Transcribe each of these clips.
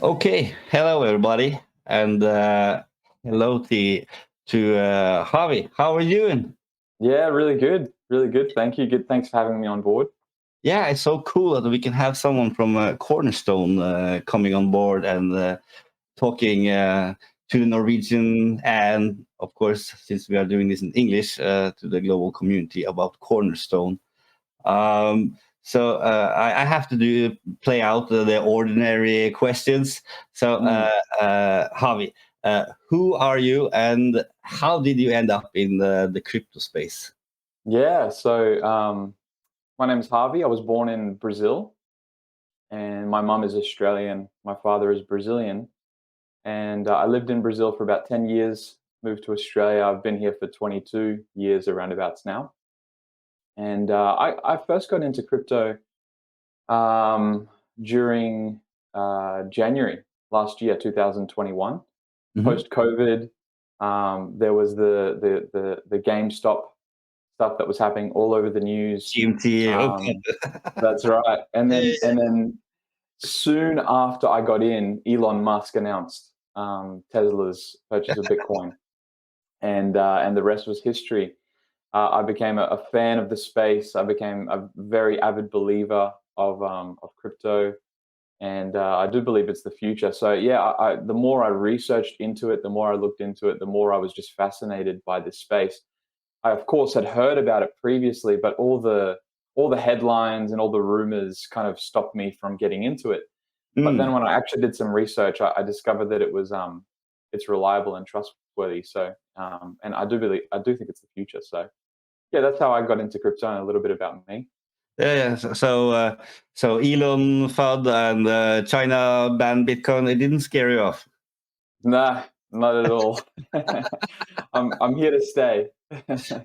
Okay, hello everybody, and hello to Harvey. How are you doing? Yeah, really good. Really good. Thank you. Good. Thanks for having me on board. Yeah, it's so cool that we can have someone from Cornerstone coming on board and talking to the Norwegian, and of course, since we are doing this in English, to the global community about Cornerstone. So I have to play out the ordinary questions. So Harvey, who are you, and how did you end up in the crypto space? Yeah. My name is Harvey. I was born in Brazil, and my mum is Australian. My father is Brazilian, and I lived in Brazil for about 10 years. Moved to Australia. I've been here for 22 years, around about now. And I first got into crypto during January last year, 2021. Hmm. Post COVID, there was the GameStop stuff that was happening all over the news. GMT. Okay. Um, that's right. And then soon after I got in, Elon Musk announced Tesla's purchase of Bitcoin, and the rest was history. I became a fan of the space. I became a very avid believer of crypto, and I do believe it's the future. So yeah, the more I researched into it, the more I looked into it, the more I was just fascinated by this space. I of course had heard about it previously, but all the headlines and all the rumors kind of stopped me from getting into it. But then Mm. when I actually did some research, I discovered that it's reliable and trustworthy. So and I do think it's the future. So yeah, that's how I got into crypto and a little bit about me. Yeah. So Elon FUD and China banned Bitcoin. It didn't scare you off. Nah, not at all. I'm here to stay.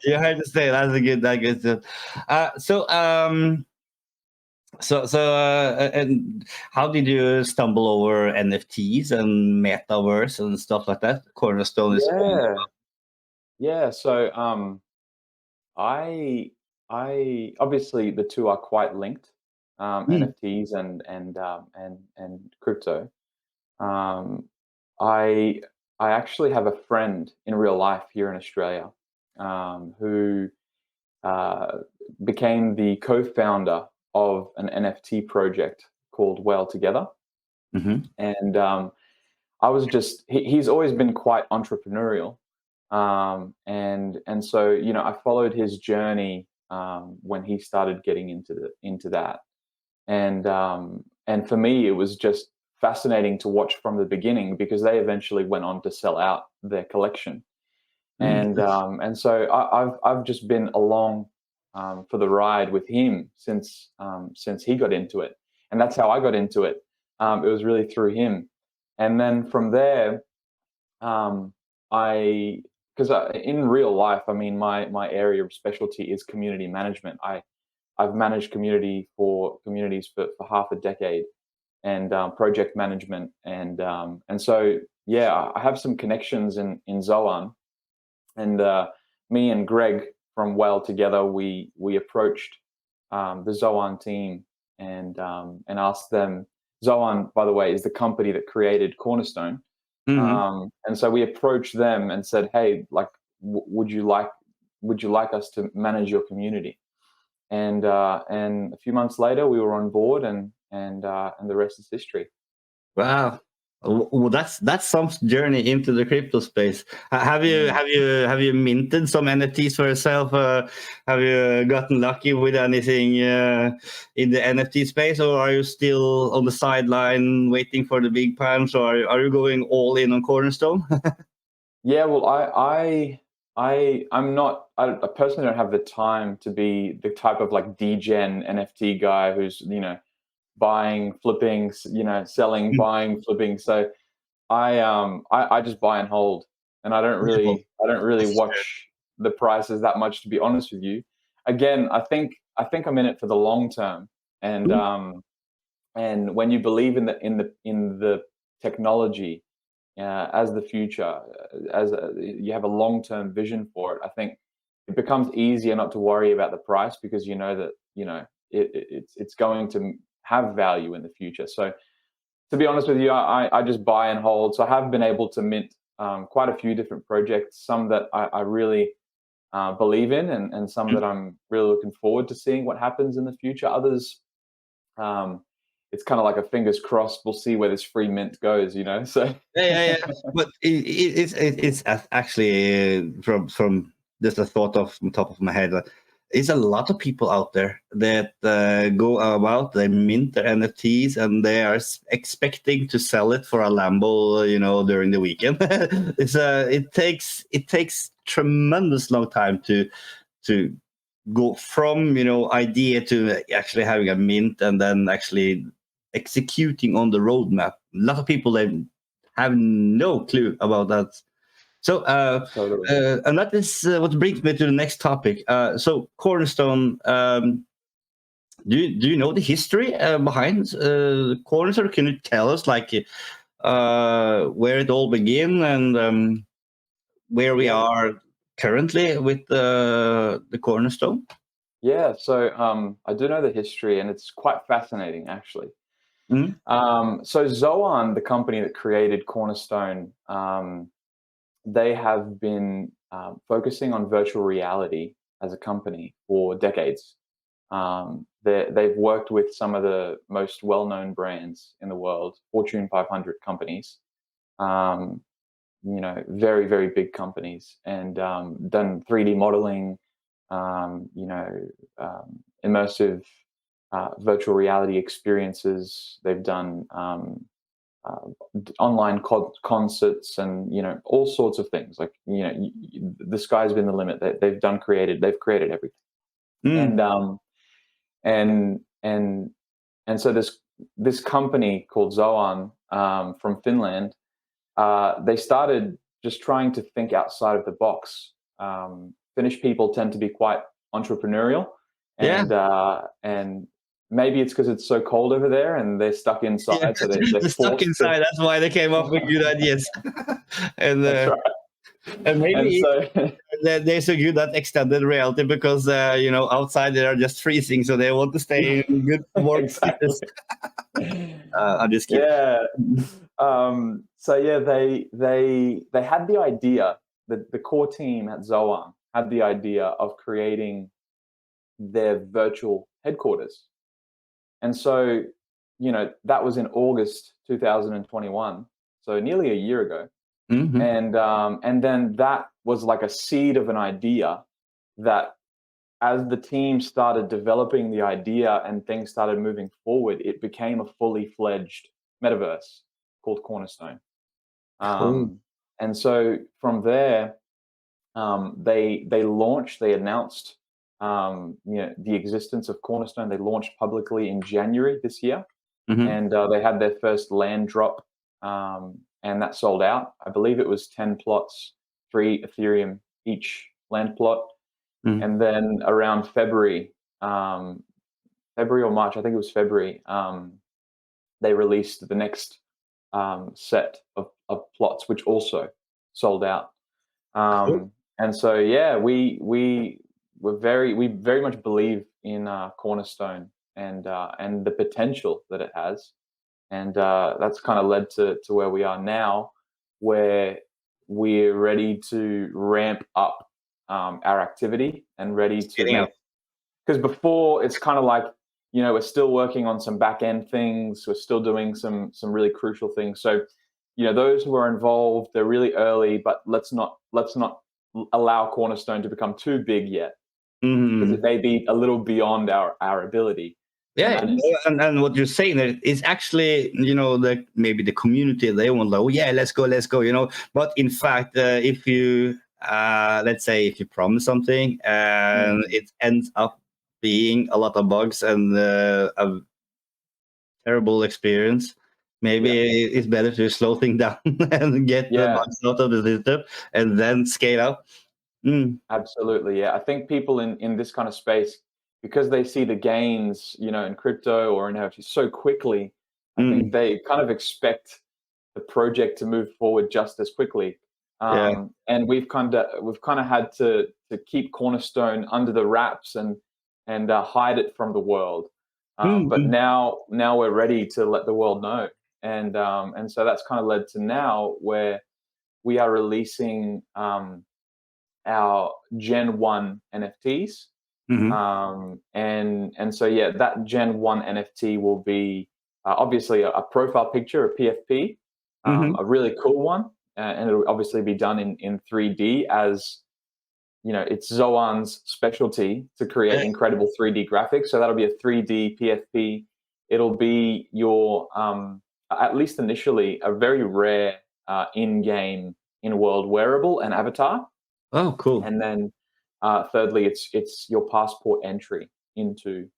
You had to say that's a good. That good. Uh, so um, and how did you stumble over NFTs and metaverse and stuff like that? Cornerstone is all. Yeah, yeah. I I obviously the two are quite linked, Mm, NFTs and crypto. Um, I I actually have a friend in real life here in Australia, who uh, became the co-founder of an NFT project called Well Together, mm-hmm, and I was just he's always been quite entrepreneurial, and so I followed his journey when he started getting into that, and for me it was just fascinating to watch from the beginning because they eventually went on to sell out their collection, mm, and so I've just been along for the ride with him since he got into it, and that's how I got into it. It was really through him, and then from there, um, I because in real life, I mean, my area of specialty is community management. I've managed communities for half a decade, and project management, and so yeah, I have some connections in Zoan, and me and Greg from Well Together, we approached the Zoan team and asked them. Zoan, by the way, is the company that created Cornerstone, mm-hmm. and so we approached them and said, "Hey, like, would you like us to manage your community?" And a few months later, we were on board, and the rest is history. Wow. Well, that's some journey into the crypto space. Have you Mm. have you have you minted some NFTs for yourself? Have you gotten lucky with anything in the NFT space, or are you still on the sideline waiting for the big punch, or are you going all in on Cornerstone? Yeah, well, I'm not. I personally don't have the time to be the type of like degen NFT guy who's buying, flipping, selling, buying, flipping. So I just buy and hold, and I don't really watch the prices that much, to be honest with you. Again, I think I'm in it for the long term, and when you believe in the technology as the future, you have a long term vision for it, I think it becomes easier not to worry about the price because you know that it's going to have value in the future. So to be honest with you, I just buy and hold. So I have been able to mint quite a few different projects, some that I really believe in, and some that I'm really looking forward to seeing what happens in the future. Others, it's kind of like a fingers crossed. We'll see where this free mint goes, you know. So Yeah. But it's actually from just a thought off the top of my head. There's a lot of people out there that go about, they mint their NFTs, and they are expecting to sell it for a Lambo, you know, during the weekend. It takes tremendous long time to go from, you know, idea to actually having a mint and then actually executing on the roadmap. A lot of people, they have no clue about that. So, totally. and that is what brings me to the next topic. So, Cornerstone, do you know the history behind Cornerstone? Can you tell us, like, where it all began and where we are currently with the Cornerstone? Yeah, so I do know the history, and it's quite fascinating, actually. Mhm. So Zoan, the company that created Cornerstone, they have been focusing on virtual reality as a company for decades. They've worked with some of the most well-known brands in the world, Fortune 500 companies, um, you know, very, very big companies, and done 3D modeling, you know, immersive virtual reality experiences. They've done uh, online concerts, and you know, all sorts of things. Like, you know, the sky's been the limit. They've created everything, and Mm. and and and so this company called Zoan, from Finland, they started just trying to think outside of the box. Finnish people tend to be quite entrepreneurial, Yeah. and maybe it's because it's so cold over there and they're stuck Yeah, inside, so they're they're stuck forced to. inside. That's why they came up with good ideas. and That's uh, right. and And maybe so they're so good at extended reality because you know, outside they are just freezing, so they want to stay in good warm exactly. places. I'm just kidding. Yeah. So yeah, they had the idea. The core team at Zoan had the idea of creating their virtual headquarters. And so, you know, that was in August 2021, so nearly a year ago. Hmm. And then that was like a seed of an idea that, as the team started developing the idea and things started moving forward, it became a fully fledged metaverse called Cornerstone. Cool. And so from there, they announced, you know, the existence of Cornerstone. They launched publicly in January this year, Hmm. and they had their first land drop, and that sold out. I believe it was 10 plots, 3 Ethereum each land plot. Hmm. And then around um, February or March, I think it was February, they released the next set of plots, which also sold out. Cool. And so, yeah, we very much believe in Cornerstone, and the potential that it has, and that's kind of led to where we are now, where we're ready to ramp up our activity and ready to Getting make. out. Because before, it's kind of like, you know, we're still working on some back end things, we're still doing some really crucial things. So, you know, those who are involved, they're really early, but let's not allow Cornerstone to become too big yet, because it Hmm. may be a little beyond our ability to Yeah, manage. and what you're saying there is actually, you know, the maybe the community, they want, like, oh yeah, let's go, you know. But in fact, if you let's say if you promise something and Mm, it ends up being a lot of bugs and a terrible experience, maybe yeah, it's better to slow things down and get the yeah. bugs out of the system and then scale up. Mm. Absolutely, yeah. I think people in this kind of space, because they see the gains, you know, in crypto or in NFT so quickly, I think Mm. they kind of expect the project to move forward just as quickly. Yeah. And we've kind of had to keep Cornerstone under the wraps, and hide it from the world. But Mm. now we're ready to let the world know. and so that's kind of led to now where we are releasing our Gen 1 NFTs. Hmm. And so yeah, that Gen 1 NFT will be obviously a profile picture, a PFP, Hmm. a really cool one, and it'll obviously be done in 3D, as you know, it's Zoan's specialty to create Yeah. incredible 3D graphics. So that'll be a 3D PFP. It'll be your, at least initially, a very rare in-game, in-world wearable and avatar. Oh, cool. And then thirdly, it's your passport entry into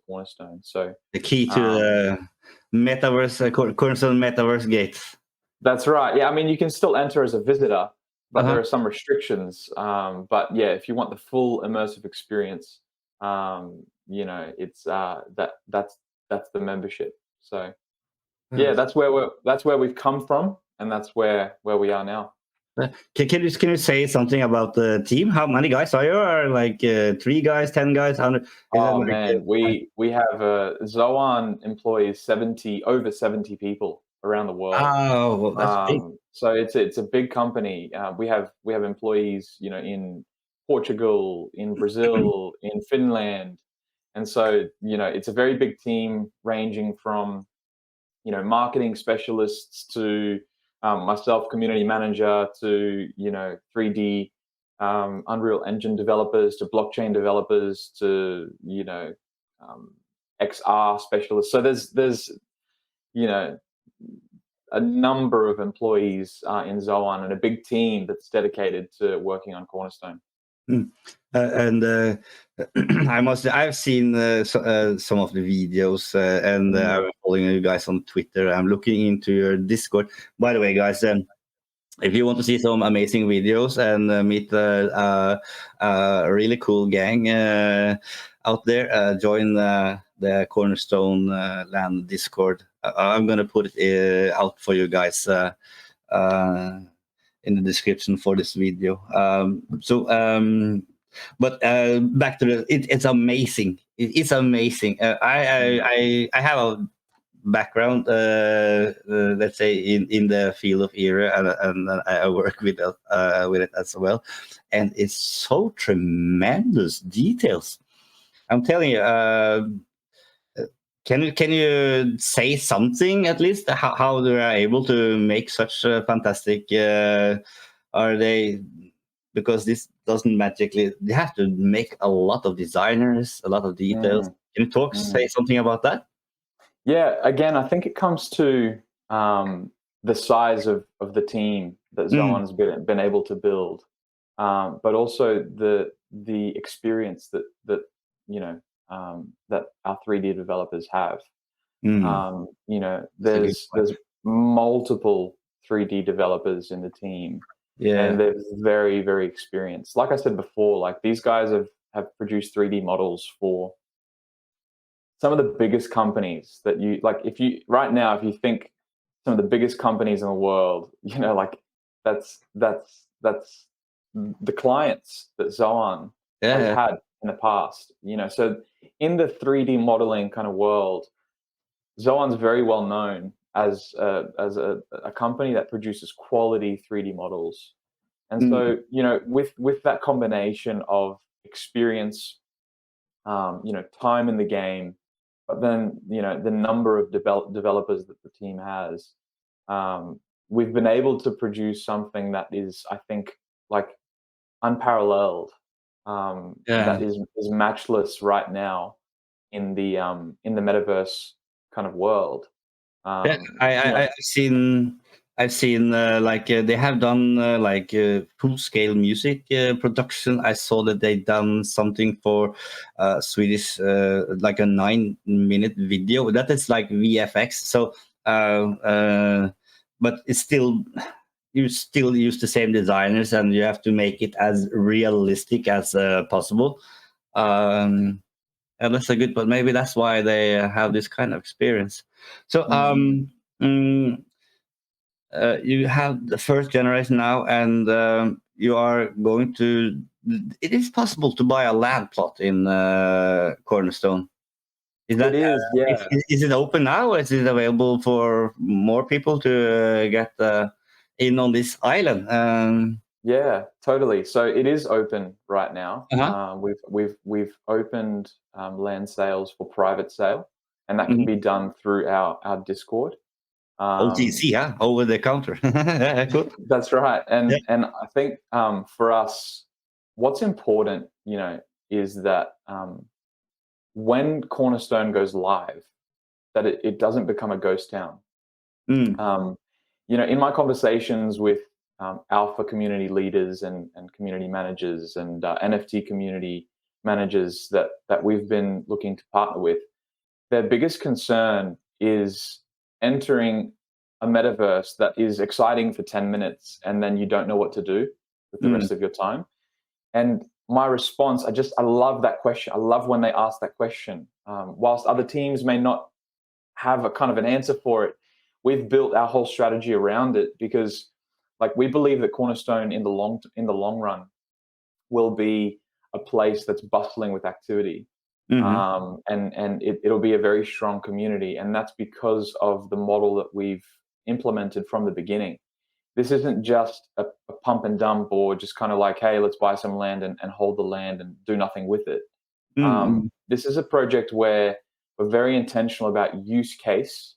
Cornerstone. So The key to um, the metaverse, Cornerstone metaverse gates. that's right. Yeah, I mean, you can still enter as a visitor, but Uh-huh. there are some restrictions. But yeah, if you want the full immersive experience, you know, it's that's the membership. So yeah, Yes. that's where we've come from, and that's where we are now. Can you say something about the team? How many guys are you? Are like 3 guys, 10 guys, 100? Is that Oh like man, we have Zoan employs 70 over 70 people around the world. oh, well, that's big. So it's a big company. We have employees, you know, in Portugal, in Brazil, in Finland, and so you know it's a very big team, ranging from you know marketing specialists to myself, community manager, to you know 3D Unreal Engine developers, to blockchain developers, to you know um, XR specialists. So there's you know a number of employees in Zoan, and a big team that's dedicated to working on Cornerstone. Mm. And I've seen some of the videos, and Mm, I'm following you guys on Twitter. I'm looking into your Discord. By the way, guys, if you want to see some amazing videos and meet a really cool gang out there, join the Cornerstone.land Discord. I'm gonna put it out for you guys uh, in the description for this video. But back to it's amazing. It's amazing. mm, I have a background, let's say in the field of era, and I work with it as well, and it's so tremendous details. I'm telling you. Can you say something at least? How they are able to make such fantastic? Are they, because this doesn't magically? They have to make a lot of designers, a lot of details. mm, Can you say mm. something about that? Yeah, again, I think it comes to the size of the team that Mm, Zoan's been able to build, but also the experience that you know that our 3D developers have. mm, You know, that's a good point. there's multiple 3D developers in the team, Yeah. and they're very experienced. Like I said before, like these guys have produced 3D models for some of the biggest companies that you like. If you right now, if you think some of the biggest companies in the world, you know, like that's the clients that Zoan has Yeah. had in the past. You know, so in the 3D modeling kind of world, Zoan's very well known as a company that produces quality 3D models. And Mm, so, you know, with that combination of experience, you know, time in the game, but then you know the number of developers that the team has, we've been able to produce something that is, I think, like unparalleled, yeah. that is matchless right now in the metaverse kind of world. Yeah, You know, I've seen like they have done like full scale music production. I saw that they done something for Swedish, like a 9-minute video. That is like VFX. So, but it's still, you still use the same designers, and you have to make it as realistic as possible. Um, and that's a good, but maybe that's why they have this kind of experience. So, mm, mm, you have the first generation now, and you are going to. It is possible to buy a land plot in Cornerstone. Is that It is, yeah. is it open now, or is it available for more people to get in on this island? Yeah, totally. So it is open right now. Uh-huh. We've opened land sales for private sale, and that can Mhm. be done through our Discord. OTC, yeah, over the counter. Cool. That's right. Yeah. And I think for us, what's important, is that when Cornerstone goes live, that it doesn't become a ghost town. Mm. Um, in my conversations with alpha community leaders and community managers and NFT community managers that we've been looking to partner with, their biggest concern is entering a metaverse that is exciting for 10 minutes and then you don't know what to do with the Mm. rest of your time. And my response, I love that question. I love when they ask that question. Whilst other teams may not have a kind of an answer for it, we've built our whole strategy around it because like we believe that Cornerstone in the long run will be a place that's bustling with activity. Mhm. And it'll be a very strong community. And that's because of the model that we've implemented from the beginning. This isn't just a pump and dump or just kind of like, hey, let's buy some land and hold the land and do nothing with it. Mm. This is a project where we're very intentional about use case,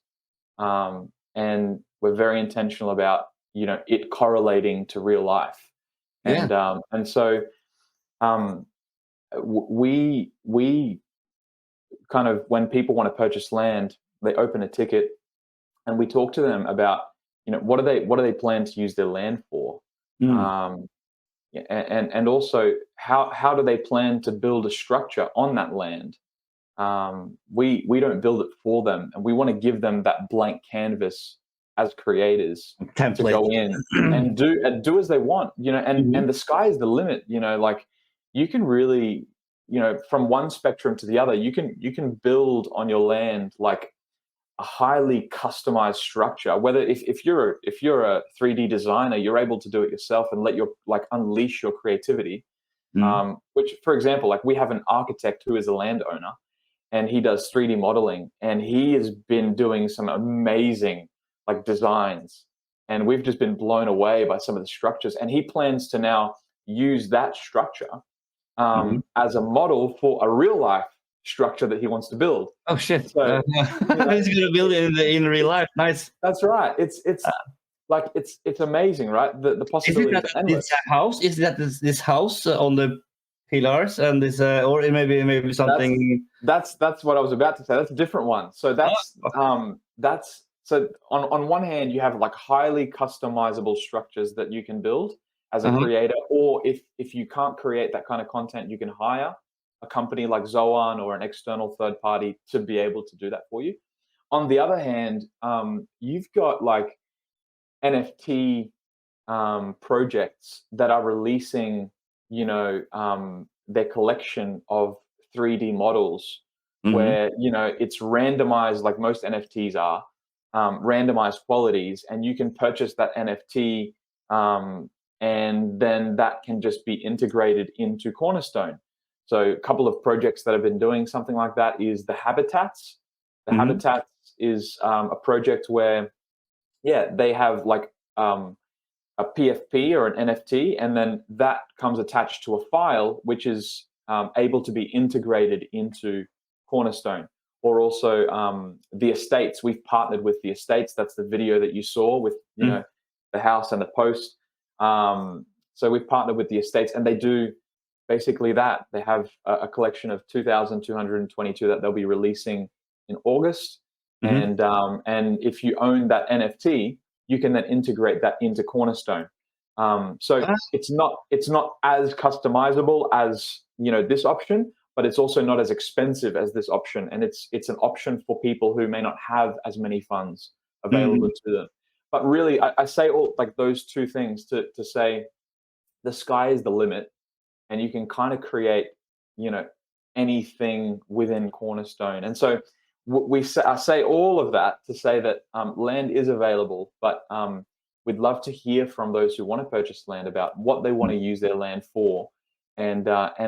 and we're very intentional about it correlating to real life, Yeah. and so um, we kind of, when people want to purchase land, they open a ticket and we talk to them about what do they plan to use their land for, Mm. um, and also how do they plan to build a structure on that land. We don't build it for them, and we want to give them that blank canvas as creators to Template. go in and do as they want, and Mhm. the sky is the limit. Like you can really, from one spectrum to the other, you can build on your land like a highly customized structure. Whether if you're a 3D designer, you're able to do it yourself and let your like unleash your creativity. Mm. Which, for example, like we have an architect who is a landowner and he does 3D modeling, and he has been doing some amazing like designs, and we've just been blown away by some of the structures, and he plans to now use that structure Mhm. as a model for a real life structure that he wants to build. Oh shit! So you know He's gonna build it in real life. Nice. that's right. It's like it's amazing, right? The Is it possibilities that are this endless. house? Is that this house on the pillars and this, or maybe That's something? that's what I was about to say. That's a different one. So Oh. that's so on one hand you have like highly customizable structures that you can build as a Uh-huh. creator, or if you can't create that kind of content, you can hire a company like Zoan or an external third party to be able to do that for you. On the other hand, you've got like NFT projects that are releasing, their collection of 3D models Mhm. where, it's randomized like most NFTs are, randomized qualities, and you can purchase that NFT, and then that can just be integrated into Cornerstone. So a couple of projects that have been doing something like that is the Habitats. The Mhm. Habitats is a project where, yeah, they have like a PFP or an NFT, and then that comes attached to a file which is able to be integrated into Cornerstone. Or also the estates. We've partnered with the estates. That's the video that you saw with Mm. the house and the post. So we've partnered with the estates, and they do basically that. They have a collection of 2,222 that they'll be releasing in August, Mhm. and if you own that NFT, you can then integrate that into Cornerstone. So Ah. it's not as customizable as this option, but it's also not as expensive as this option, and it's an option for people who may not have as many funds available Mhm. to them. But really, I say all like those two things to say the sky is the limit, and you can kind of create, you know, anything within Cornerstone. And so I say all of that to say that land is available, but we'd love to hear from those who want to purchase land about what they want to use their land for, and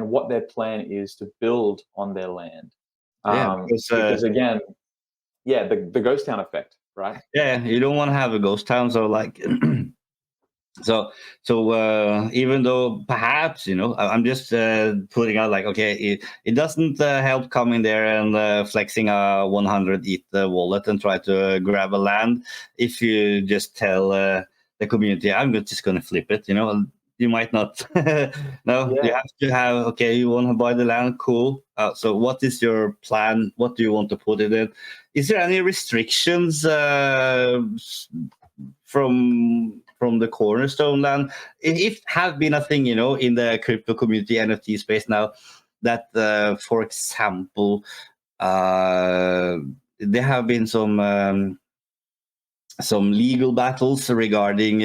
what their plan is to build on their land. Yeah, because Because again, yeah, the ghost town effect, right? yeah, you don't want to have a ghost town. So like, so even though perhaps I'm just putting out like, okay, it doesn't help coming there and flexing a 100 ETH wallet and try to grab a land. If you just tell the community, I'm just going to flip it, you might not. No, you Yeah. have to have, okay, you want to buy the land, cool. So what is your plan? What do you want to put it in? Is there any restrictions from the Cornerstone.land? It have been a thing, in the crypto community, NFT space now, that for example, there have been some legal battles regarding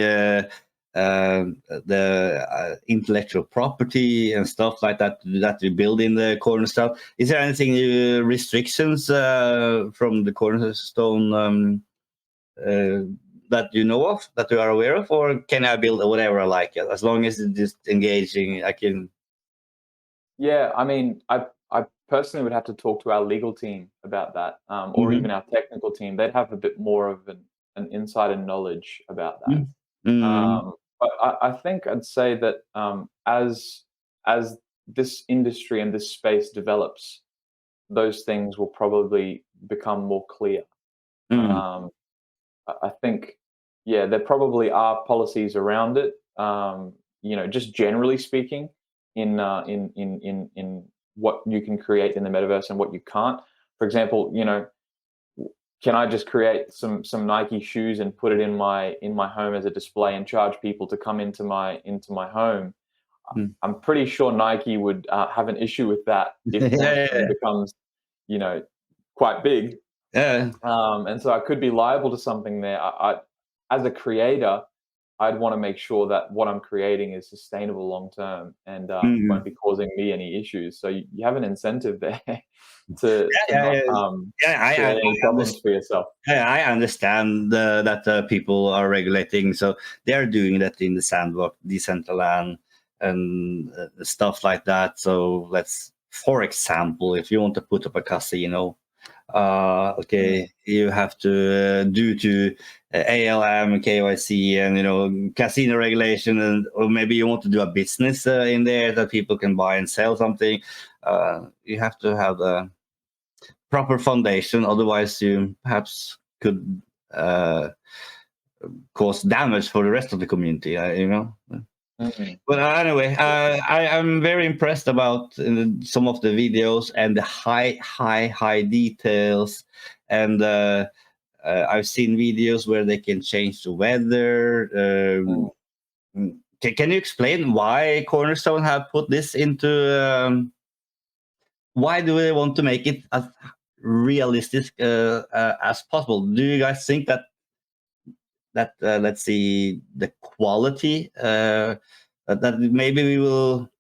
the intellectual property and stuff like that we build in the Cornerstone. Is there anything restrictions from the Cornerstone that you know of, that you are aware of, or can I build whatever I like, as long as it's just engaging? I can. Yeah, I mean, I personally would have to talk to our legal team about that, or Mhm. even our technical team. They'd have a bit more of an insider knowledge about that. Mm. But I think I'd say that as this industry and this space develops, those things will probably become more clear. Mm. Um, I think, yeah, there probably are policies around it. Just generally speaking, in what you can create in the metaverse and what you can't. For example, can I just create some Nike shoes and put it in my home as a display and charge people to come into my home? Mm. I'm pretty sure Nike would have an issue with that if Cornerstone Yeah, becomes, you know, quite big. yeah. And so I could be liable to something there. As a creator, I'd want to make sure that what I'm creating is sustainable long term and won't Mhm. be causing me any issues. So you have an incentive there to Yeah, not yeah, yeah. create any problems for yourself. I understand that people are regulating, so they are doing that in the sandbox, Decentraland, and stuff like that. So for example, if you want to put up a casino, Mm, okay, you have to due to ALM, KYC, and casino regulation, and or maybe you want to do a business in there that people can buy and sell something. You have to have the proper foundation, otherwise you perhaps could uh, cause damage for the rest of the community. mm, But anyway, I'm very impressed about some of the videos and the high details. And I've seen videos where they can change the weather. mm. Can you explain why Cornerstone have put this into? Why do they want to make it as realistic as possible? Do you guys think that let's see, the quality that maybe we will?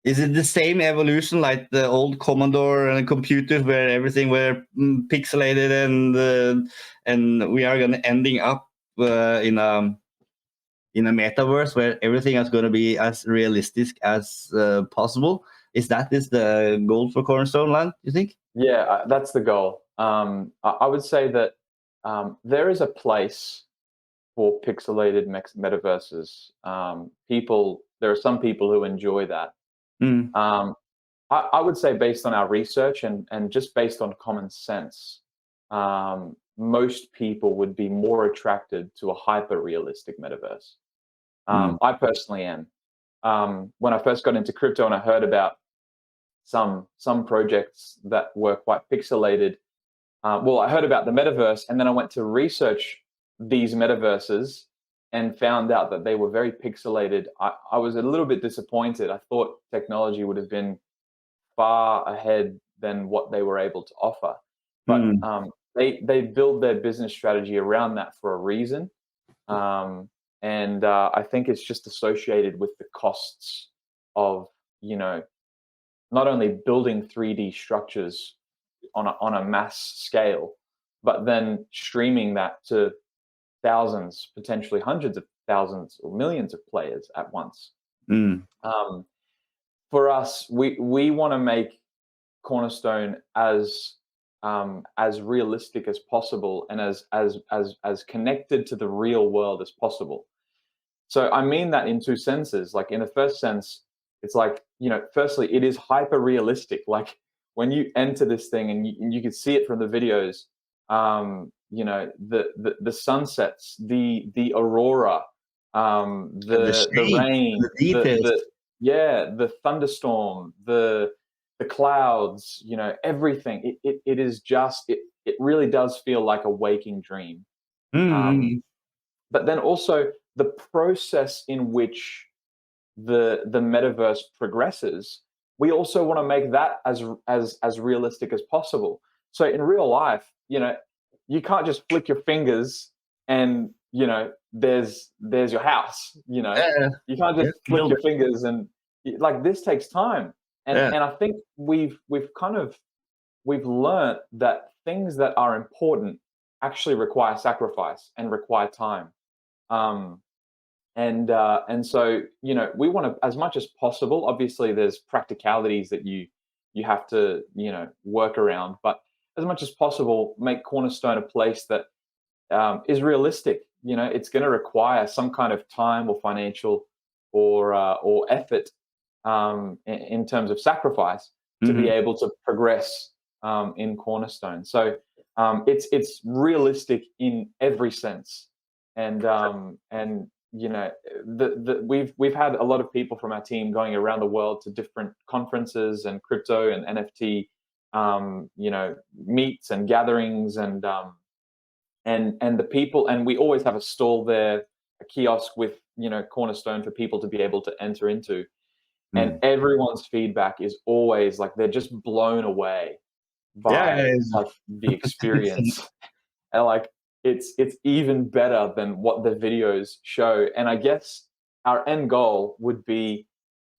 Is it the same evolution like the old Commodore and computers, where everything were pixelated, and we are gonna ending up in a metaverse where everything is going to be as realistic as possible? Is that the goal for Cornerstone.land, you think? Yeah, that's the goal. I would say that there is a place for pixelated metaverses. There are some people who enjoy that. Mm. Um, I would say, based on our research and just based on common sense, most people would be more attracted to a hyper realistic metaverse. Mm. I personally am. When I first got into crypto and I heard about some projects that were quite pixelated, well, I heard about the metaverse, and then I went to research these metaverses and found out that they were very pixelated. I was a little bit disappointed. I thought technology would have been far ahead than what they were able to offer. But Mm. they build their business strategy around that for a reason, and I think it's just associated with the costs of, you know not only building 3D structures on a mass scale, but then streaming that to thousands, potentially hundreds of thousands or millions of players at once. Mm. Um, for us, we want to make Cornerstone as realistic as possible and as connected to the real world as possible. So I mean that in two senses. Like in the first sense, it's like, firstly, it is hyper realistic. Like when you enter this thing and you can see it from the videos, the sunsets, the aurora, And the the shape, rain, the details. the thunderstorm, the clouds, everything. It is just it really does feel like a waking dream. Um, Mm-hmm. but then also the process in which the metaverse progresses, we also want to make that as realistic as possible. So in real life, you can't just flick your fingers and there's your house. Yeah, You can't yeah, just flick build your it. fingers and like this takes time. And Yeah. and I think we've learned that things that are important actually require sacrifice and require time. Um, and so we want to, as much as possible. Obviously, there's practicalities that you have to work around, but as much as possible, make Cornerstone a place that is realistic. It's going to require some kind of time or financial or effort in terms of sacrifice to be Mm-hmm. able to progress in Cornerstone. So it's realistic in every sense, and we've had a lot of people from our team going around the world to different conferences and crypto and NFT meets and gatherings and the people, and we always have a stall there, a kiosk with Cornerstone for people to be able to enter into, and Mm. everyone's feedback is always like they're just blown away Yeah, by like the experience. And like it's even better than what the videos show. And I guess our end goal would be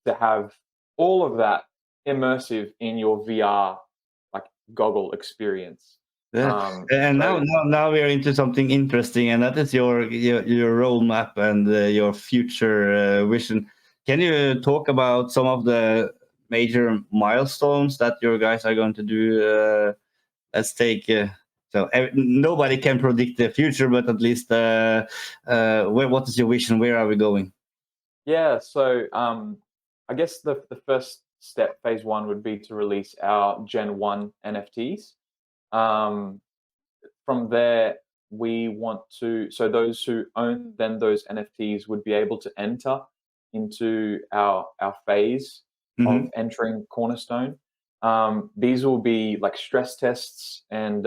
to have all of that immersive in your VR like goggle experience. yeah. Um, And now, so now we are into something interesting, and that is your roadmap and your future vision. Can you talk about some of the major milestones that your guys are going to do? Let's take. Nobody can predict the future, but at least what is your vision? Where are we going? yeah, so I guess the first step, phase one, would be to release our Gen 1 NFTs. Um, from there, we want to, so those who own then those NFTs would be able to enter into our phase Hmm. of entering Cornerstone. These will be like stress tests and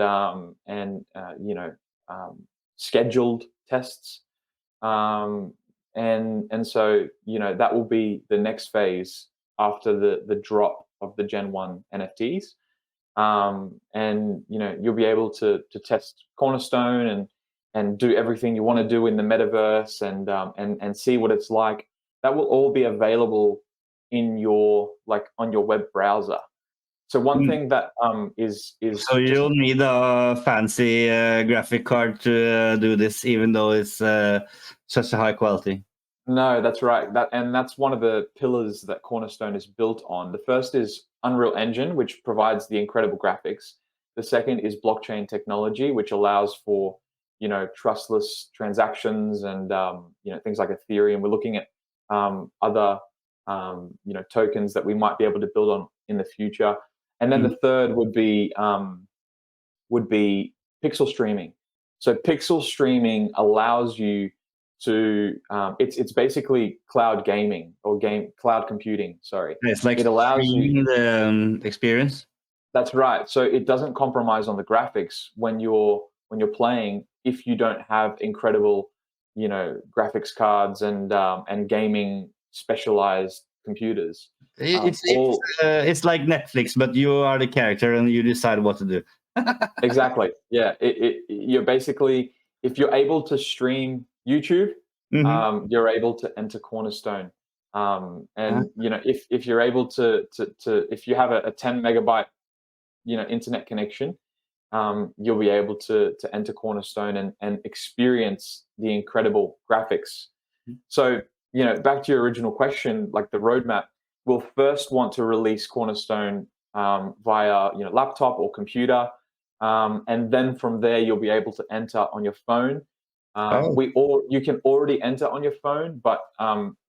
scheduled tests, and so that will be the next phase after the drop of the Gen 1 NFTs. And you'll be able to test Cornerstone and do everything you want to do in the metaverse and see what it's like. That will all be available in your like on your web browser. So one thing that So is you just don't need a fancy graphic card to do this, even though it's such a high quality. no, that's right. That's one of the pillars that Cornerstone is built on. The first is Unreal Engine, which provides the incredible graphics. The second is blockchain technology, which allows for trustless transactions and things like Ethereum. We're looking at other tokens that we might be able to build on in the future. And then Mhm. the third would be pixel streaming. So pixel streaming allows you to it's basically cloud gaming or game cloud computing. Sorry, It's like it allows you. streaming the experience. That's right. So it doesn't compromise on the graphics when you're playing if you don't have incredible graphics cards and gaming specialized computers. It's it's All it's like Netflix, but you are the character and you decide what to do. Exactly. Yeah. You're basically, if you're able to stream YouTube, Hmm. you're able to enter Cornerstone. Uh, And if you're able to if you have a 10 megabyte internet connection, you'll be able to enter Cornerstone and experience the incredible graphics. So back to your original question, like the roadmap, we'll first want to release Cornerstone via laptop or computer, and then from there you'll be able to enter on your phone. Oh. You can already enter on your phone, but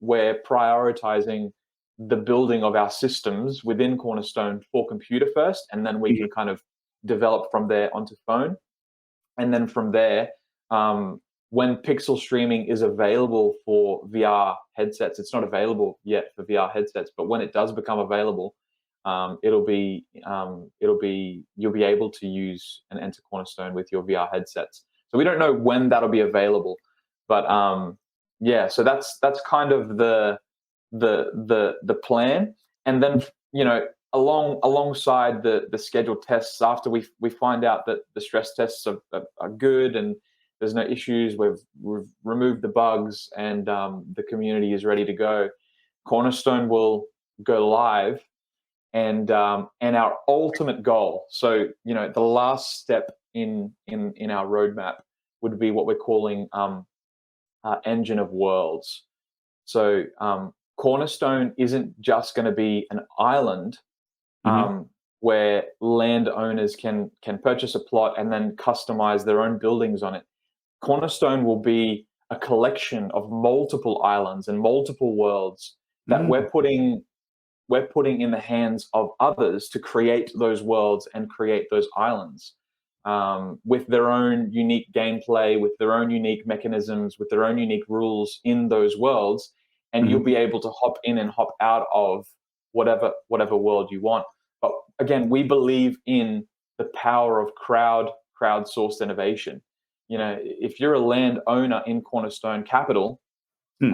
we're prioritizing the building of our systems within Cornerstone for computer first, and then we can kind of develop from there onto phone. And then from there, when pixel streaming is available for VR headsets, it's not available yet for VR headsets, but when it does become available, you'll be able to use and enter Cornerstone with your VR headsets. So we don't know when that'll be available, but yeah. So that's kind of the plan. And then alongside the scheduled tests, after we find out that the stress tests are good and there's no issues, we've removed the bugs, and the community is ready to go, Cornerstone will go live. And our ultimate goal, so the last step in our roadmap would be what we're calling engine of worlds. So Cornerstone isn't just going to be an island where landowners can purchase a plot and then customize their own buildings on it. Cornerstone will be a collection of multiple islands and multiple worlds that we're putting in the hands of others to create those worlds and create those islands with their own unique gameplay, with their own unique mechanisms, with their own unique rules in those worlds. And you'll be able to hop in and hop out of whatever world you want. But again, we believe in the power of crowdsourced innovation. If you're a landowner in Cornerstone Capital,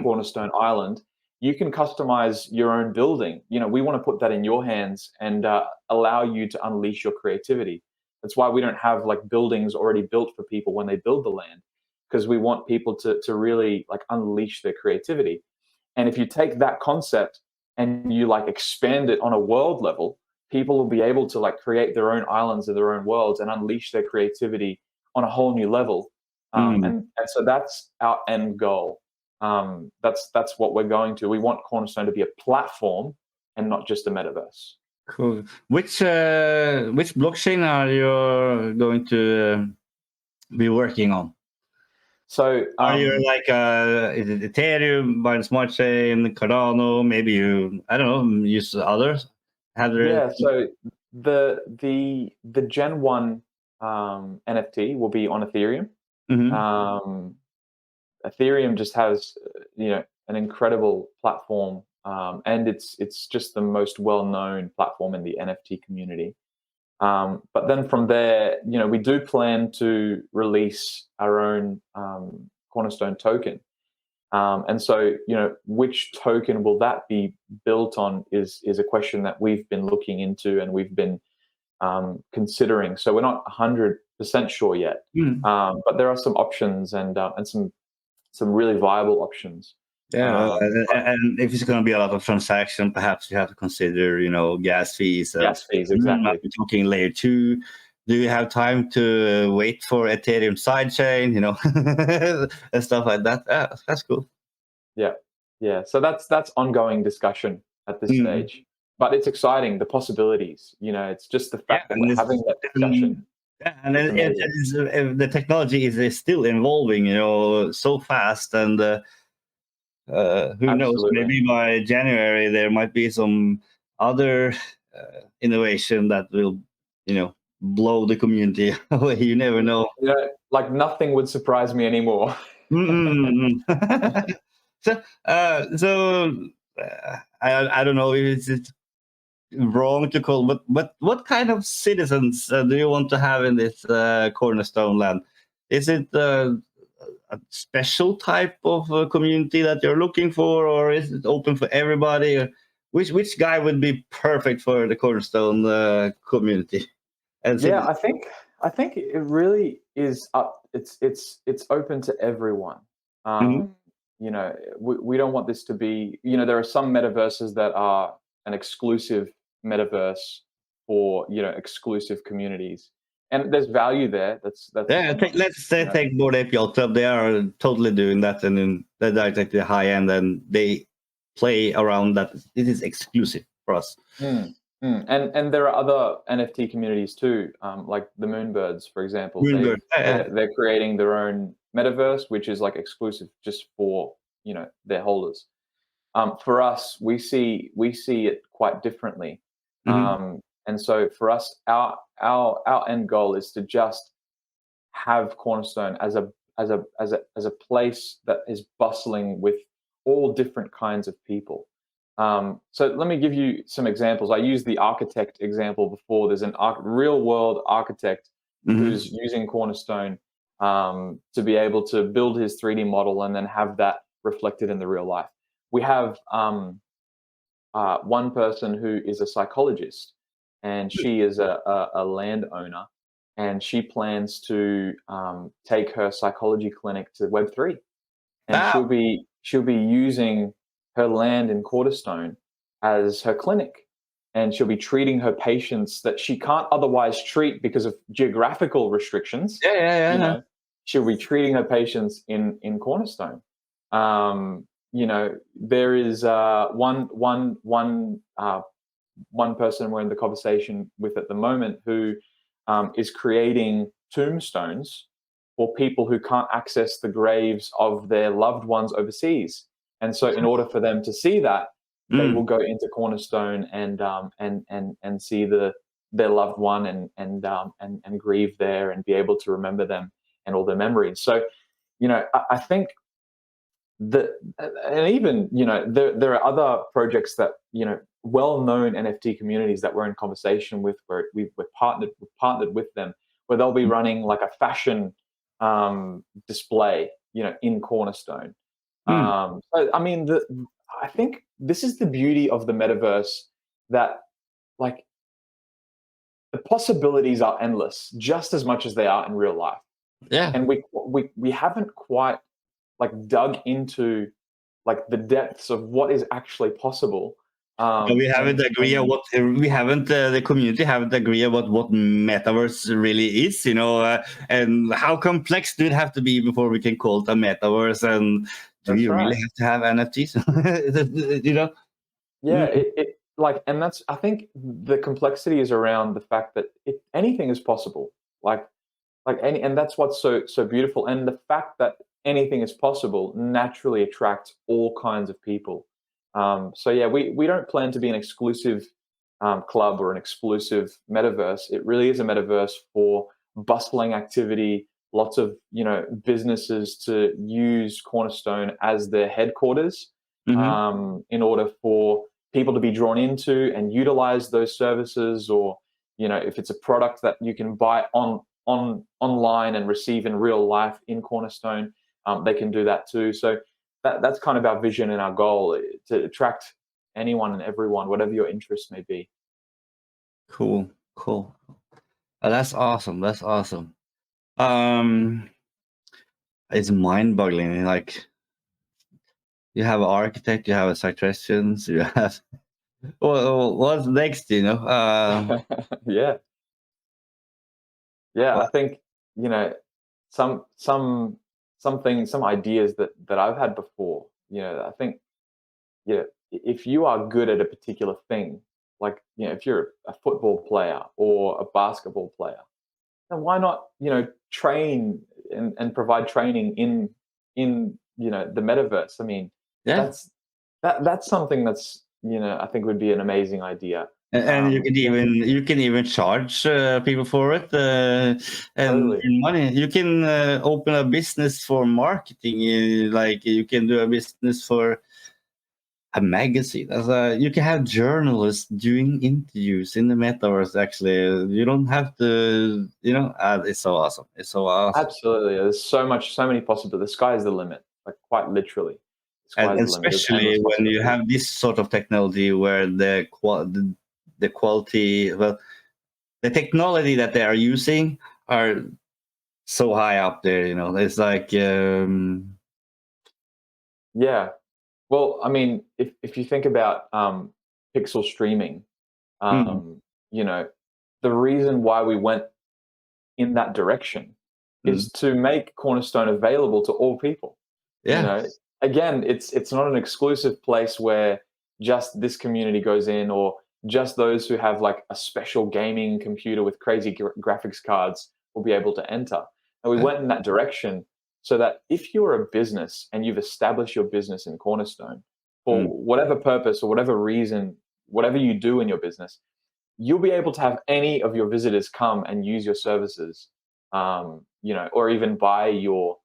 Cornerstone Island, you can customize your own building. We want to put that in your hands and allow you to unleash your creativity. That's why we don't have buildings already built for people when they build the land, because we want people to really unleash their creativity. And if you take that concept and you expand it on a world level, people will be able to create their own islands of their own worlds and unleash their creativity on a whole new level. And so that's our end goal. That's what we're going to. We want Cornerstone to be a platform and not just a metaverse. Cool. Which blockchain are you going to be working on? So are you is it Ethereum, Binance Smart Chain, Cardano? Maybe I don't know, use others? Yeah. So the Gen 1 NFT will be on Ethereum. Ethereum just has an incredible platform, and it's just the most well-known platform in the NFT community. But then from there, we do plan to release our own Cornerstone token. And so, which token will that be built on is a question that we've been looking into and we've been considering. So we're not 100% sure yet, but there are some options and some really viable options. Yeah, and if it's going to be a lot of transaction, perhaps you have to consider, gas fees. Gas fees, exactly. We're talking layer 2. Do you have time to wait for Ethereum sidechain, and stuff like that? That's cool. Yeah. So that's ongoing discussion at this stage, but it's exciting, the possibilities. It's just the fact that we're having that discussion. Yeah, and the technology is still evolving, so fast, and who knows? Maybe by January there might be some other innovation that will, blow the community away. You never know. Nothing would surprise me anymore. So I don't know if it's wrong to call, but what kind of citizens do you want to have in this Cornerstone.land? Is it a special type of community that you're looking for, or is it open for everybody? Which guy would be perfect for the Cornerstone community? Yeah, I think it really is up. It's open to everyone. We don't want this to be. There are some metaverses that are an exclusive metaverse for exclusive communities, and there's value there. Let's take Bored Ape Yacht Club. They are totally doing that, and then they're like the high end, and they play around that. It is exclusive for us. And there are other NFT communities too, like the Moonbirds, for example. Moonbird. Yeah. They're creating their own metaverse, which is like exclusive just for their holders. For us, we see it quite differently, Mhm. and so for us, our end goal is to just have Cornerstone as a place that is bustling with all different kinds of people. So let me give you some examples. I used the architect example before. There's an real world architect Mhm. who's using Cornerstone to be able to build his 3D model and then have that reflected in the real life. We have one person who is a psychologist, and she is a landowner, and she plans to take her psychology clinic to Web3, and Wow. she'll be using her land in Cornerstone as her clinic, and she'll be treating her patients that she can't otherwise treat because of geographical restrictions. Yeah, yeah, You yeah. know, she'll be treating her patients in Cornerstone. There is one person we're in the conversation with at the moment who is creating tombstones for people who can't access the graves of their loved ones overseas. And so, in order for them to see that, they will Mm. go into Cornerstone and see their loved one and grieve there and be able to remember them and all their memories. So, I think the and even there are other projects that well-known NFT communities that we're in conversation with, where we've partnered with them, where they'll be running like a fashion display in Cornerstone. Mm. So, I mean, I think this is the beauty of the metaverse, that like the possibilities are endless just as much as they are in real life, Yeah. and we haven't quite like dug into like the depths of what is actually possible. Yeah, we haven't And agree on what we haven't the community haven't agreed about what metaverse really is, and how complex do it have to be before we can call it a metaverse, and do that's you right. really have to have NFTs? you know? Yeah, Mm. it like, and that's, I think the complexity is around the fact that anything is possible. Like any, and that's what's so beautiful. And the fact that anything is possible naturally attracts all kinds of people. So yeah, we don't plan to be an exclusive club or an exclusive metaverse. It really is a metaverse for bustling activity. Lots of businesses to use Cornerstone as their headquarters, Mhm. in order for people to be drawn into and utilize those services, or if it's a product that you can buy online and receive in real life in Cornerstone, they can do that too. So that's kind of our vision and our goal, to attract anyone and everyone, whatever your interest may be. Cool, cool. That's awesome. That's awesome. Um, it's mind-boggling. Like, you have an architect, you have a psychiatrician, you have what's next? Yeah, yeah. I What? think you know some some some ideas that I've had before. I think if you are good at a particular thing, like if you're a football player or a basketball player, then why not train and provide training in the metaverse? I mean, Yeah. that's something that's I think would be an amazing idea. And you can And even charge people for it, and totally. earn money. You can open a business for marketing, like you can do a business for a magazine. You can have journalists doing interviews in the metaverse. Actually, you don't have to. It's so awesome. It's so awesome. Absolutely. There's so many possibilities. The sky is the limit, like quite literally. The sky And is the limit. There's especially endless when you possibilities. have this sort of technology where the quality, well, the technology that they are using are so high up there. It's like, Yeah. Well, I mean, if you think about pixel streaming, mm, um, you know, the reason why we went in that direction mm, is to make Cornerstone available to all people. You yeah, know, again, it's not an exclusive place where just this community goes in, or just those who have like a special gaming computer with crazy graphics cards will be able to enter. And we went in that direction so that if you're a business and you've established your business in Cornerstone for whatever purpose or whatever reason, whatever you do in your business, you'll be able to have any of your visitors come and use your services, or even buy your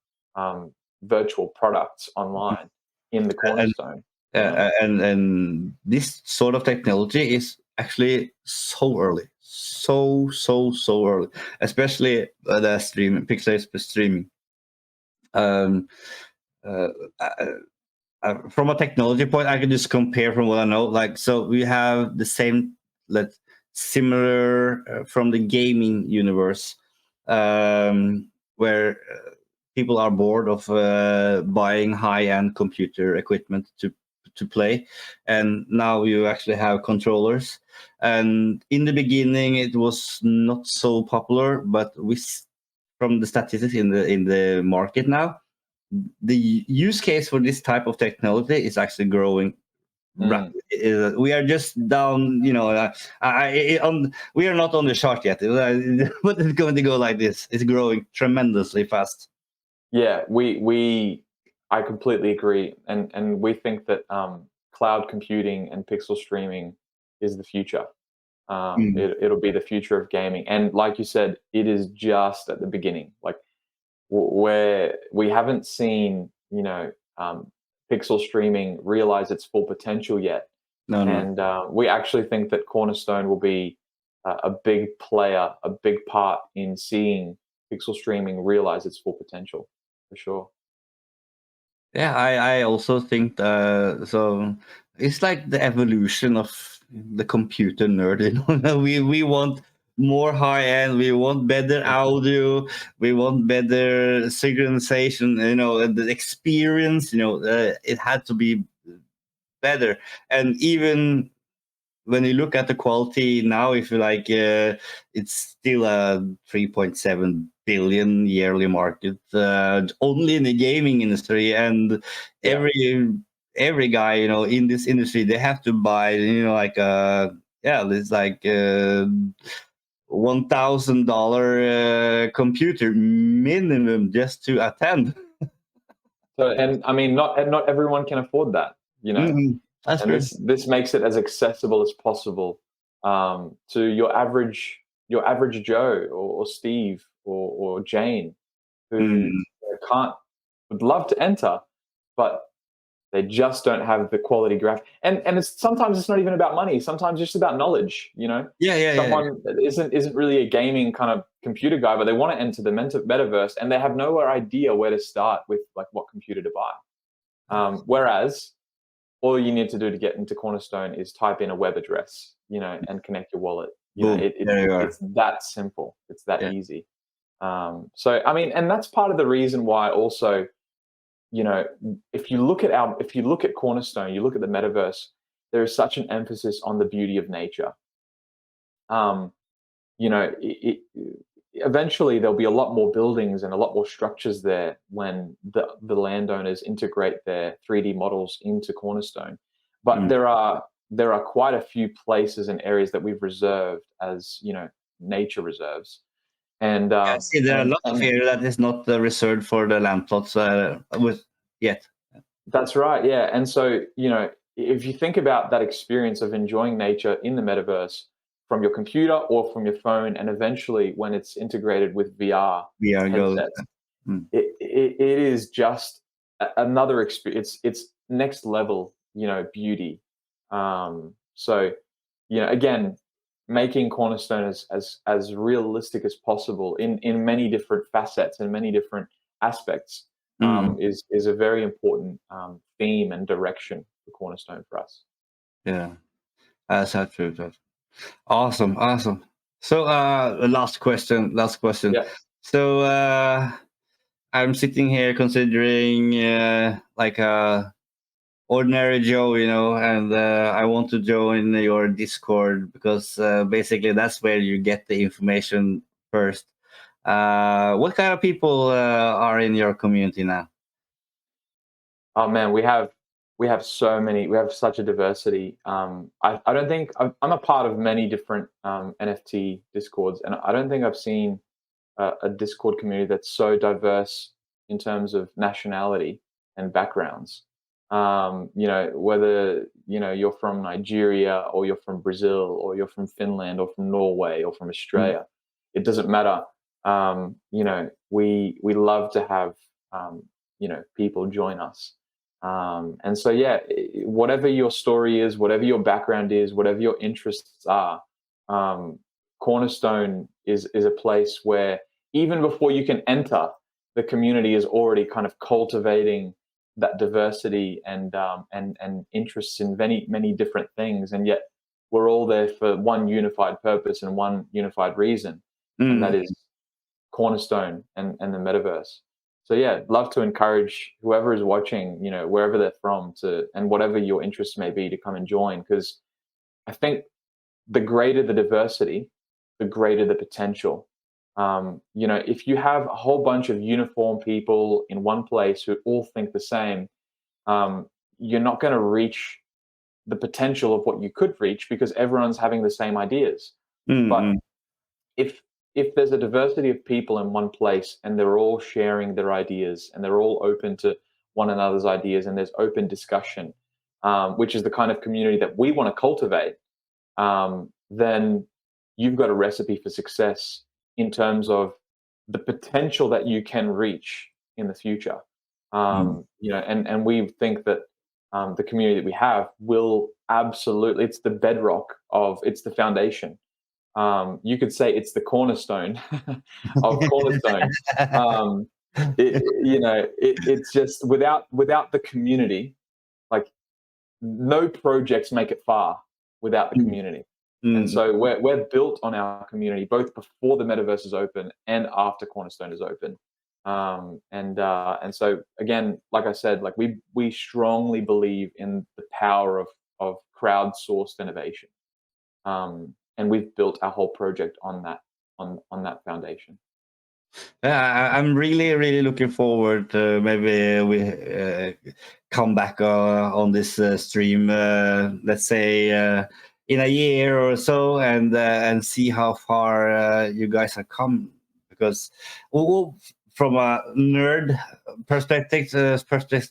virtual products online in the And Cornerstone. You know? and this sort of technology is actually so early, so early, especially the streaming, pixel streaming. Um, uh, from a technology point, I can just compare from what I know. Like, so we have the same, like, similar from the gaming universe, where people are bored of buying high-end computer equipment to play, and now you actually have controllers. And in the beginning, it was not so popular, but from the statistics in the market now, the use case for this type of technology is actually growing rapidly. We are just down, we are not on the chart yet, but it's going to go like this. It's growing tremendously fast. Yeah, I completely agree, and we think that cloud computing and pixel streaming is the future. It'll be the future of gaming, and like you said, it is just at the beginning. Like where we haven't seen, pixel streaming realize its full potential yet, No. and we actually think that Cornerstone will be a big player, a big part in seeing pixel streaming realize its full potential, for sure. Yeah, I also think so. It's like the evolution of the computer nerd. We want more high end. We want better audio. We want better synchronization. The experience. It had to be better. And even when you look at the quality now, if you like, it's still a 3.7 billion yearly market, only in the gaming industry. And Yeah. every guy, in this industry, they have to buy, like it's like $1,000 computer minimum just to attend. So, and I mean, not everyone can afford that, That's and true. this makes it as accessible as possible to your average Joe or Steve or Jane who Mm. can't would love to enter, but they just don't have the quality graph. And sometimes it's not even about money. Sometimes it's just about knowledge. Yeah. Someone that isn't really a gaming kind of computer guy, but they want to enter the metaverse, and they have no idea where to start with, like what computer to buy. Whereas all you need to do to get into Cornerstone is type in a web address, and connect your wallet. Boom. There you are. It's that simple. It's that Yeah. easy. So I mean, and that's part of the reason why also, if you look at Cornerstone, you look at the metaverse, there is such an emphasis on the beauty of nature. Um, eventually there'll be a lot more buildings and a lot more structures there when the landowners integrate their 3D models into Cornerstone. But Mm. there are quite a few places and areas that we've reserved as nature reserves, and Yeah, see, there are a lot of area that is not reserved for the land plots with yet. that's right, yeah. And so, if you think about that experience of enjoying nature in the metaverse from your computer or from your phone, and eventually when it's integrated with VR We are going. headsets, it is just another experience. It's next level, beauty. So, again, making Cornerstone as realistic as possible in many different facets and many different aspects is a very important theme and direction for Cornerstone for us. Yeah, that's so true. Awesome. So, last question. Yeah. So, I'm sitting here considering like a ordinary Joe, and I want to join your Discord because basically that's where you get the information first. What kind of people are in your community now? Oh man, we have we have such a diversity. I don't think I'm a part of many different NFT discords, and I don't think I've seen a Discord community that's so diverse in terms of nationality and backgrounds. Whether you're from Nigeria, or you're from Brazil, or you're from Finland, or from Norway, or from Mm, Australia, it doesn't matter. We love to have people join us. And so, yeah, whatever your story is, whatever your background is, whatever your interests are, um, Cornerstone is a place where even before you can enter, the community is already kind of cultivating that diversity and interests in many different things, and yet we're all there for one unified purpose and one unified reason, and that mm. is Cornerstone and the metaverse. So yeah, love to encourage whoever is watching, wherever they're from, to and whatever your interests may be, to come and join, because I think the greater the diversity, the greater the potential. If you have a whole bunch of uniform people in one place who all think the same, um, you're not going to reach the potential of what you could reach, because everyone's having the same ideas. Mm, But mm, if if there's a diversity of people in one place, and they're all sharing their ideas, and they're all open to one another's ideas, and there's open discussion, which is the kind of community that we want to cultivate, then you've got a recipe for success in terms of the potential that you can reach in the future. mm. And we think that the community that we have will absolutely, it's the bedrock it's the foundation. You could say it's the cornerstone of Cornerstone. Um, it's just without the community, like, no projects make it far without the Mm, community. And mm. so we're built on our community, both before the metaverse is open and after Cornerstone is open. And so, again, like I said, like, we strongly believe in the power of crowdsourced innovation. And we've built our whole project on that foundation. Yeah, I'm really, really looking forward to maybe we come back on this stream, let's say in a year or so, and see how far you guys have come. Because well, from a nerd perspective, perspective,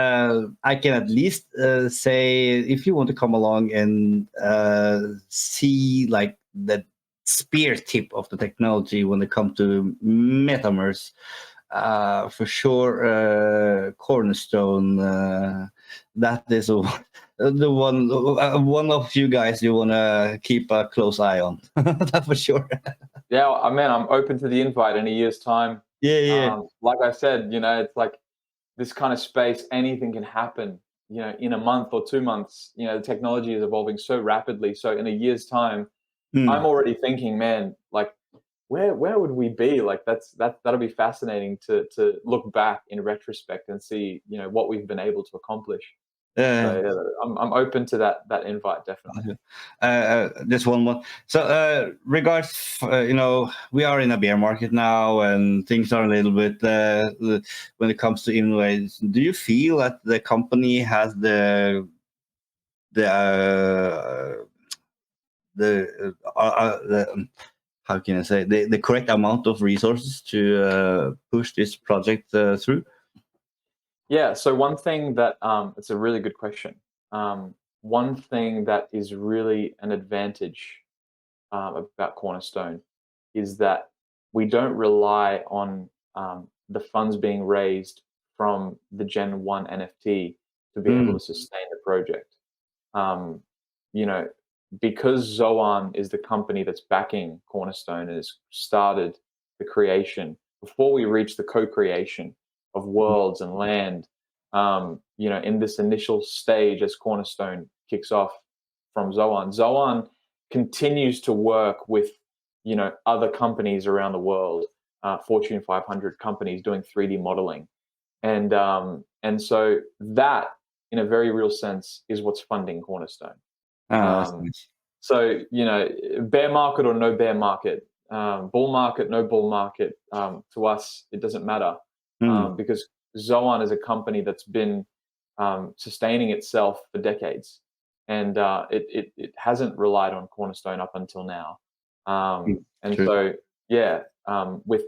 I can at least say, if you want to come along and see like the spear tip of the technology when it comes to metaverse, for sure, Cornerstone, that is the one of you guys you want to keep a close eye on. That's for sure. Yeah, I mean, I'm open to the invite in a year's time. Yeah, yeah. Like I said, it's like this kind of space, anything can happen. In a month or 2 months, the technology is evolving so rapidly. So in a year's time, I'm Mm. already thinking, man, like, where would we be? Like, that'll be fascinating to look back in retrospect and see, what we've been able to accomplish. So Uh, yeah, I'm open to that invite, definitely. just one more. So, regards, we are in a bear market now, and things are a little bit when it comes to innovation. Do you feel that the company has the how can I say, the correct amount of resources to push this project through? Yeah. So one thing that it's a really good question. One thing that is really an advantage about Cornerstone is that we don't rely on the funds being raised from the Gen 1 NFT to be able Mm, to sustain the project. Um, you know, because Zoan is the company that's backing Cornerstone and has started the creation before we reach the co-creation of worlds and land. In this initial stage, as Cornerstone kicks off from Zoan continues to work with other companies around the world, Fortune 500 companies doing 3D modeling, and so that, in a very real sense, is what's funding Cornerstone. that's Um, nice. so, bear market or no bear market, bull market, no bull market, to us, it doesn't matter, Mm, because Zoan is a company that's been sustaining itself for decades, and it hasn't relied on Cornerstone up until now. And True. so, yeah, with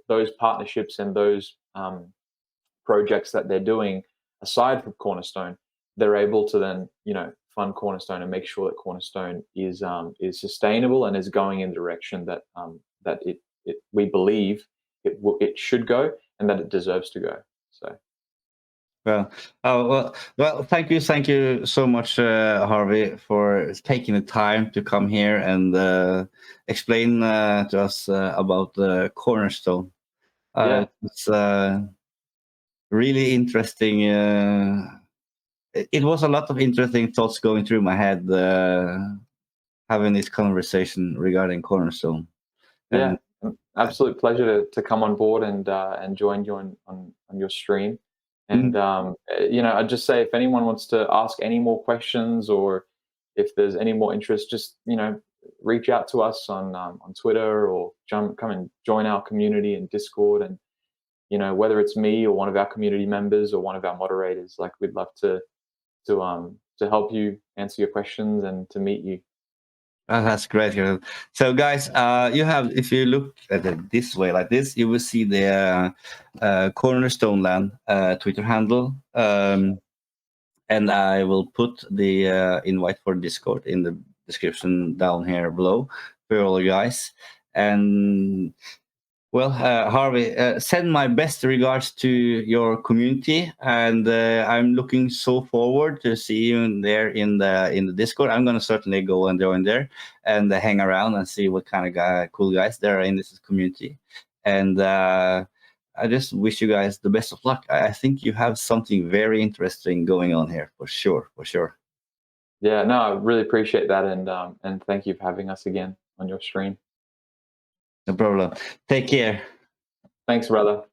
those partnerships and those projects that they're doing aside from Cornerstone, they're able to then, fund Cornerstone and make sure that Cornerstone is sustainable and is going in the direction that that we believe it should go and that it deserves to go. So. Well, well. Thank you so much, Harvey, for taking the time to come here and explain to us about the Cornerstone. Yeah. It's really interesting. It was a lot of interesting thoughts going through my head having this conversation regarding Cornerstone. Yeah, And absolute pleasure to come on board and join you on your stream. And mm, I'd just say if anyone wants to ask any more questions or if there's any more interest, just reach out to us on Twitter or come and join our community in Discord. And whether it's me or one of our community members or one of our moderators, like we'd love to help you answer your questions and to meet you. that's great. So, guys, if you look at it this way, like this, you will see the Cornerstone.land Twitter handle. And I will put the invite for Discord in the description down here below for all you guys. And well, Harvey, send my best regards to your community, and I'm looking so forward to see you in there in the Discord. I'm gonna certainly go and join there and hang around and see what kind of cool guys there are in this community. And I just wish you guys the best of luck. I think you have something very interesting going on here, for sure, for sure. Yeah, no, I really appreciate that, and thank you for having us again on your stream. No problem. Take care. Thanks, brother.